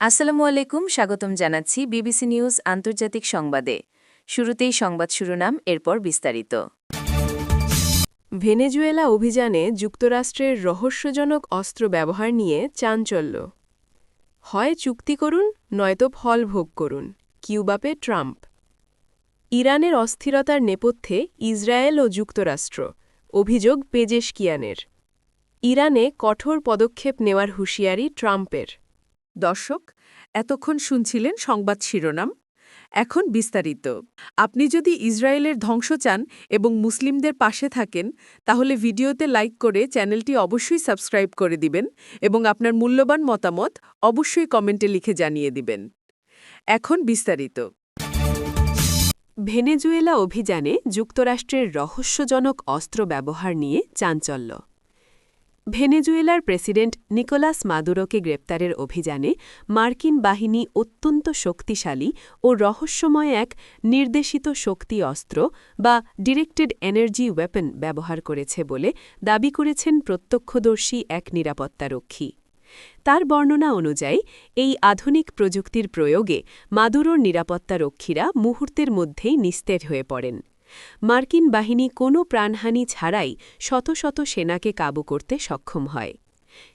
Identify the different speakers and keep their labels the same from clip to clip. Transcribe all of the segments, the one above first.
Speaker 1: আসসালামু আলাইকুম, স্বাগতম জানাচ্ছি বিবিসি নিউজ আন্তর্জাতিক সংবাদে। শুরুতেই সংবাদ শিরোনাম, এরপর বিস্তারিত।
Speaker 2: ভেনেজুয়েলা অভিযানে যুক্তরাষ্ট্রের রহস্যজনক অস্ত্র ব্যবহার নিয়ে চাঞ্চল্য। হয় চুক্তি করুন, নয়তো ফল ভোগ করুন, কিউবাপে ট্রাম্প। ইরানের অস্থিরতার নেপথ্যে ইসরায়েল ও যুক্তরাষ্ট্র, অভিযোগ পেজেশকিয়ানের। ইরানে কঠোর পদক্ষেপ নেওয়ার হুঁশিয়ারি ট্রাম্পের।
Speaker 3: দর্শক, এতক্ষণ শুনছিলেন সংবাদ শিরোনাম। এখন বিস্তারিত। আপনি যদি ইসরায়েলের ধ্বংস চান এবং মুসলিমদের পাশে থাকেন, তাহলে ভিডিওতে লাইক করে চ্যানেলটি অবশ্যই সাবস্ক্রাইব করে দিবেন এবং আপনার মূল্যবান মতামত অবশ্যই কমেন্টে লিখে জানিয়ে দিবেন। এখন বিস্তারিত।
Speaker 2: ভেনেজুয়েলা অভিযানে যুক্তরাষ্ট্রের রহস্যজনক অস্ত্র ব্যবহার নিয়ে চাঞ্চল্য। ভেনেজুয়েলার প্রেসিডেন্ট নিকোলাস মাদুরোকে গ্রেপ্তারের অভিযানে মার্কিন বাহিনী অত্যন্ত শক্তিশালী ও রহস্যময় এক নির্দেশিত শক্তি অস্ত্র বা ডিরেক্টেড এনার্জি ওয়েপন ব্যবহার করেছে বলে দাবি করেছেন প্রত্যক্ষদর্শী এক নিরাপত্তারক্ষী। তার বর্ণনা অনুযায়ী এই আধুনিক প্রযুক্তির প্রয়োগে মাদুরোর নিরাপত্তারক্ষীরা মুহূর্তের মধ্যেই নিস্তেজ হয়ে পড়েন। মার্কিন বাহিনী কোনো প্রাণহানি ছাড়াই শত শত সেনাকে কাবু করতে সক্ষম হয়।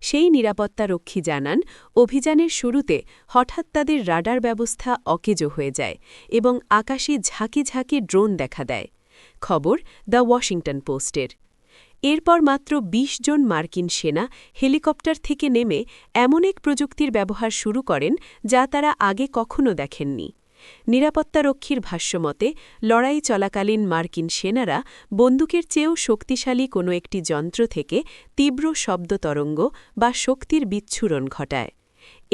Speaker 2: সেই নিরাপত্তারক্ষী জানান, অভিযানের শুরুতে হঠাৎ তাদের রাডার ব্যবস্থা অকেজো হয়ে যায় এবং আকাশে ঝাঁকি ঝাঁকি ড্রোন দেখা দেয়। খবর দ্য ওয়াশিংটন পোস্টের। এরপর মাত্র ২০ জন মার্কিন সেনা হেলিকপ্টার থেকে নেমে এমন এক প্রযুক্তির ব্যবহার শুরু করেন যা তারা আগে কখনো দেখেননি। নিরাপত্তারক্ষীর ভাষ্যমতে, লড়াই চলাকালীন মার্কিন সেনারা বন্দুকের চেয়েও শক্তিশালী কোনো একটি যন্ত্র থেকে তীব্র শব্দতরঙ্গ বা শক্তির বিচ্ছুরণ ঘটায়।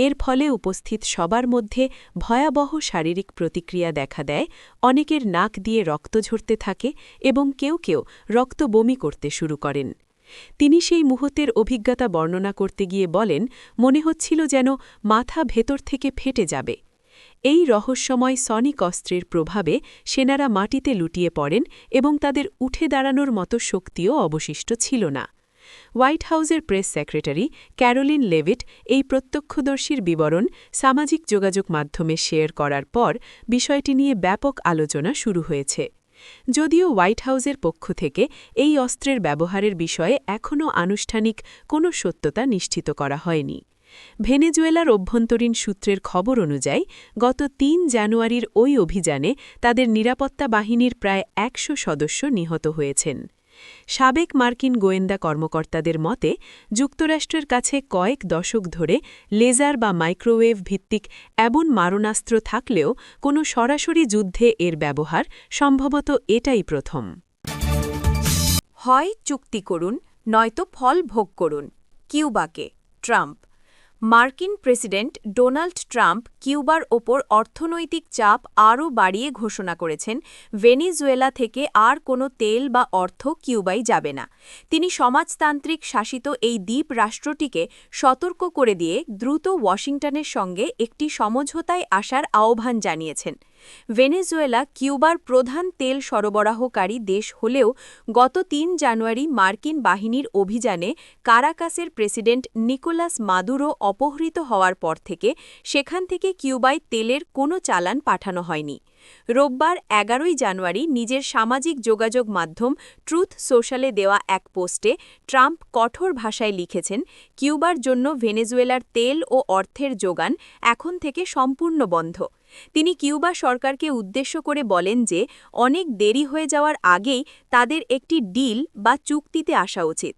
Speaker 2: এর ফলে উপস্থিত সবার মধ্যে ভয়াবহ শারীরিক প্রতিক্রিয়া দেখা দেয়, অনেকের নাক দিয়ে রক্ত ঝরতে থাকে এবং কেউ কেউ রক্ত বমি করতে শুরু করেন। তিনি সেই মুহূর্তের অভিজ্ঞতা বর্ণনা করতে গিয়ে বলেন, মনে হচ্ছিল যেন মাথা ভেতর থেকে ফেটে যাবে। এই রহস্যময় সনিক অস্ত্রের প্রভাবে সেনারা মাটিতে লুটিয়ে পড়েন এবং তাদের উঠে দাঁড়ানোর মতো শক্তিও অবশিষ্ট ছিল না। হোয়াইট হাউসের প্রেস সেক্রেটারি ক্যারোলিন লেভিট এই প্রত্যক্ষদর্শীর বিবরণ সামাজিক যোগাযোগ মাধ্যমে শেয়ার করার পর বিষয়টি নিয়ে ব্যাপক আলোচনা শুরু হয়েছে। যদিও হোয়াইট হাউসের পক্ষ থেকে এই অস্ত্রের ব্যবহারের বিষয়ে এখনও আনুষ্ঠানিক কোনো সত্যতা নিশ্চিত করা হয়নি। ভেনেজুয়েলার অভ্যন্তরীণ সূত্রের খবর অনুযায়ী গত ৩ জানুয়ারির ওই অভিযানে তাদের নিরাপত্তা বাহিনীর প্রায় ১০০ সদস্য নিহত হয়েছেন। সাবেক মার্কিন গোয়েন্দা কর্মকর্তাদের মতে, যুক্তরাষ্ট্রের কাছে কয়েক দশক ধরে লেজার বা মাইক্রোওয়েভ ভিত্তিক এমন মারণাস্ত্র থাকলেও কোনো সরাসরি যুদ্ধে এর ব্যবহার সম্ভবত এটাই প্রথম।
Speaker 1: হয় চুক্তি করুন, নয়তো ফল ভোগ করুন, কিউবাকে ট্রাম্প। মার্কিন প্রেসিডেন্ট ডোনাল্ড ট্রাম্প কিউবার ওপর অর্থনৈতিক চাপ আরও বাড়িয়ে ঘোষণা করেছেন, ভেনেজুয়েলা থেকে আর কোনো তেল বা অর্থ কিউবায় যাবে না। তিনি সমাজতান্ত্রিক শাসিত এই দ্বীপ রাষ্ট্রটিকে সতর্ক করে দিয়ে দ্রুত ওয়াশিংটনের সঙ্গে একটি সমঝোতায় আসার আহ্বান জানিয়েছেন। ভেনেজুয়েলা কিউবার প্রধান তেল সরবরাহকারী দেশ হলেও গত ৩ জানুয়ারি মার্কিন বাহিনীর অভিযানে কারাকাসের প্রেসিডেন্ট নিকোলাস মাদুরো অপহৃত হওয়ার পর থেকে সেখান থেকে কিউবায় তেলের কোনো চালান পাঠানো হয়নি। রোববার ১১ জানুয়ারি নিজের সামাজিক যোগাযোগ মাধ্যম ট্রুথ সোশ্যালে দেওয়া এক পোস্টে ট্রাম্প কঠোর ভাষায় লিখেছেন, কিউবার জন্য ভেনেজুয়েলার তেল ও অর্থের যোগান এখন থেকে সম্পূর্ণ বন্ধ। তিনি কিউবা সরকারকে উদ্দেশ্য করে বলেন যে অনেক দেরি হয়ে যাওয়ার আগেই তাদের একটি ডিল বা চুক্তিতে আসা উচিত।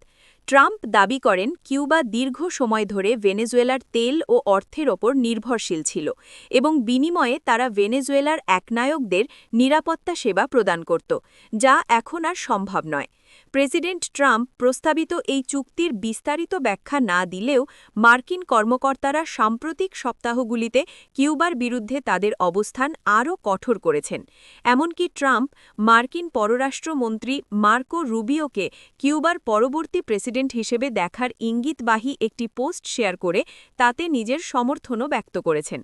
Speaker 1: ট্রাম্প দাবি করেন, কিউবা দীর্ঘ সময় ধরে ভেনেজুয়েলার তেল ও অর্থের ওপর নির্ভরশীল ছিল এবং বিনিময়ে তারা ভেনেজুয়েলার একনায়কদের নিরাপত্তা সেবা প্রদান করত, যা এখন আর সম্ভব নয়। প্রেসিডেন্ট ট্রাম্প প্রস্তাবিত এই চুক্তির বিস্তারিত ব্যাখ্যা না দিলেও মার্কিন কর্মকর্তারা সাম্প্রতিক সপ্তাহগুলিতে কিউবার বিরুদ্ধে তাদের অবস্থান আরও কঠোর করেছেন। এমনকি ট্রাম্প মার্কিন পররাষ্ট্রমন্ত্রী মার্কো রুবিওকে কিউবার পরবর্তী প্রেসিডেন্ট হিসেবে দেখার ইঙ্গিতবাহী একটি পোস্ট শেয়ার করে তাতে নিজের সমর্থনও ব্যক্ত করেছেন।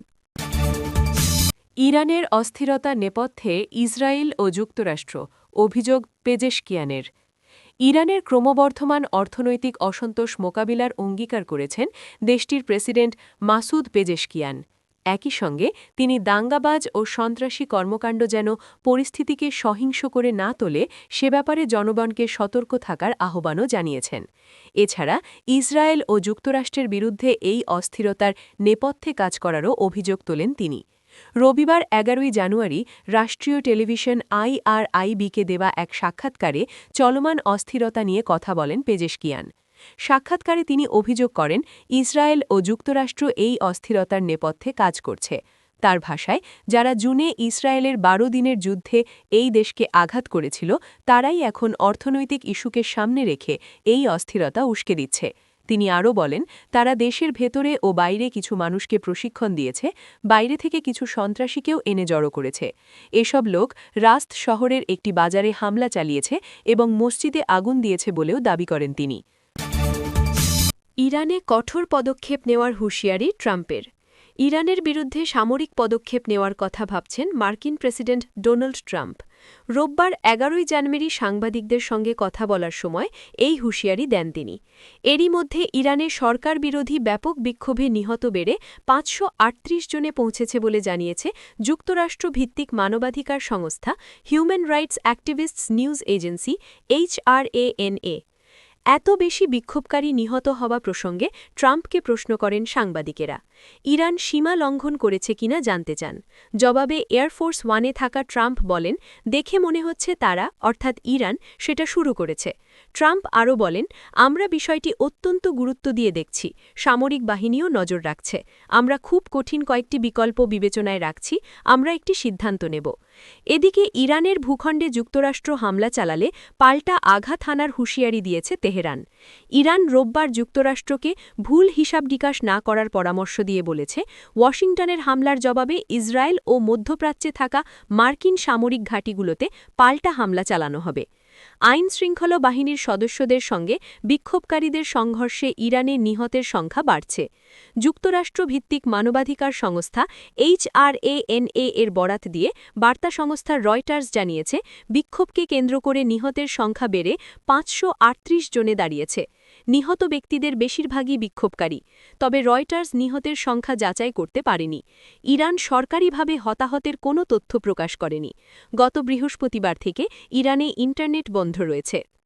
Speaker 2: ইরানের অস্থিরতা নেপথ্যে ইসরায়েল ও যুক্তরাষ্ট্র, অভিযোগ পেজেশকিয়ানের। ইরানের ক্রমবর্ধমান অর্থনৈতিক অসন্তোষ মোকাবিলার অঙ্গীকার করেছেন দেশটির প্রেসিডেন্ট মাসুদ পেজেশকিয়ান। একই সঙ্গে তিনি দাঙ্গাবাজ ও সন্ত্রাসী কর্মকাণ্ড যেন পরিস্থিতিকে সহিংস করে না তোলে সে ব্যাপারে জনগণকে সতর্ক থাকার আহ্বানও জানিয়েছেন। এছাড়া ইসরায়েল ও যুক্তরাষ্ট্রের বিরুদ্ধে এই অস্থিরতার নেপথ্যে কাজ করারও অভিযোগ তোলেন তিনি। রবিবার ১১ই জানুয়ারি রাষ্ট্রীয় টেলিভিশন IRIBকে দেওয়া এক সাক্ষাৎকারে চলমান অস্থিরতা নিয়ে কথা বলেন পেজেশকিয়ান। সাক্ষাৎকারে তিনি অভিযোগ করেন ইসরায়েল ও যুক্তরাষ্ট্র এই অস্থিরতার নেপথ্যে কাজ করছে। তার ভাষায়, যারা জুনে ইসরায়েলের ১২ দিনের যুদ্ধে এই দেশকে আঘাত করেছিল তারাই এখন অর্থনৈতিক ইস্যুকে সামনে রেখে এই অস্থিরতা উস্কে দিচ্ছে। তিনি আরও বলেন, তারা দেশের ভেতরে ও বাইরে কিছু মানুষকে প্রশিক্ষণ দিয়েছে, বাইরে থেকে কিছু সন্ত্রাসীকেও এনে জড়ো করেছে। এসব লোক রাস্ত শহরের একটি বাজারে হামলা চালিয়েছে এবং মসজিদে আগুন দিয়েছে বলেও দাবি করেন তিনি। ইরানে কঠোর পদক্ষেপ নেওয়ার হুঁশিয়ারি ট্রাম্পের। ইরানের বিরুদ্ধে সামরিক পদক্ষেপ নেওয়ার কথা ভাবছেন মার্কিন প্রেসিডেন্ট ডোনাল্ড ট্রাম্প। রোববার ১১ই জানুয়ারি সাংবাদিকদের সঙ্গে কথা বলার সময় এই হুঁশিয়ারি দেন তিনি। এরই মধ্যে ইরানে সরকার বিরোধী ব্যাপক বিক্ষোভে নিহত বেড়ে ৫৩৮ জনে পৌঁছেছে বলে জানিয়েছে যুক্তরাষ্ট্র-ভিত্তিক মানবাধিকার সংস্থা human rights activists news agency HRANA। এত বেশি বিক্ষোভকারী নিহত হওয়া প্রসঙ্গে ট্রাম্পকে প্রশ্ন করেন সাংবাদিকেরা। ইরান সীমা লঙ্ঘন করেছে কিনা জানতে চান। জবাবে এয়ারফোর্স ওয়ানে থাকা ট্রাম্প বলেন, দেখে মনে হচ্ছে তারা, অর্থাৎ ইরান, সেটা শুরু করেছে। ট্রাম্প আরও বলেন, আমরা বিষয়টি অত্যন্ত গুরুত্ব দিয়ে দেখছি, সামরিক বাহিনীও নজর রাখছে। আমরা খুব কঠিন কয়েকটি বিকল্প বিবেচনায় রাখছি, আমরা একটি সিদ্ধান্ত নেব। এদিকে ইরানের ভূখণ্ডে যুক্তরাষ্ট্র হামলা চালালে পাল্টা আঘাত হানার হুঁশিয়ারি দিয়েছে তেহরান। ইরান রোববার যুক্তরাষ্ট্রকে ভুল হিসাব নিকাশ না করার পরামর্শ দিয়ে বলেছে, ওয়াশিংটনের হামলার জবাবে ইসরায়েল ও মধ্যপ্রাচ্যে থাকা মার্কিন সামরিক ঘাঁটিগুলোতে পাল্টা হামলা চালানো হবে। আইনশৃঙ্খলা বাহিনীর সদস্যদের সঙ্গে বিক্ষোভকারীদের সংঘর্ষে ইরানে নিহতের সংখ্যা বাড়ছে। যুক্তরাষ্ট্র-ভিত্তিক মানবাধিকার সংস্থা HRANA এর বরাত দিয়ে বার্তা সংস্থা রয়টার্স জানিয়েছে, বিক্ষোভকে কেন্দ্র করে নিহতের সংখ্যা বেড়ে ৫৩৮ জনে দাঁড়িয়েছে। নিহত ব্যক্তিদের বেশিরভাগই বিক্ষোভকারী। তবে রয়টার্স নিহতের সংখ্যা যাচাই করতে পারেনি। ইরান সরকারিভাবে হতাহতের কোনো তথ্য প্রকাশ করেনি। গত বৃহস্পতিবার থেকে ইরানে ইন্টারনেট বন্ধ রয়েছে।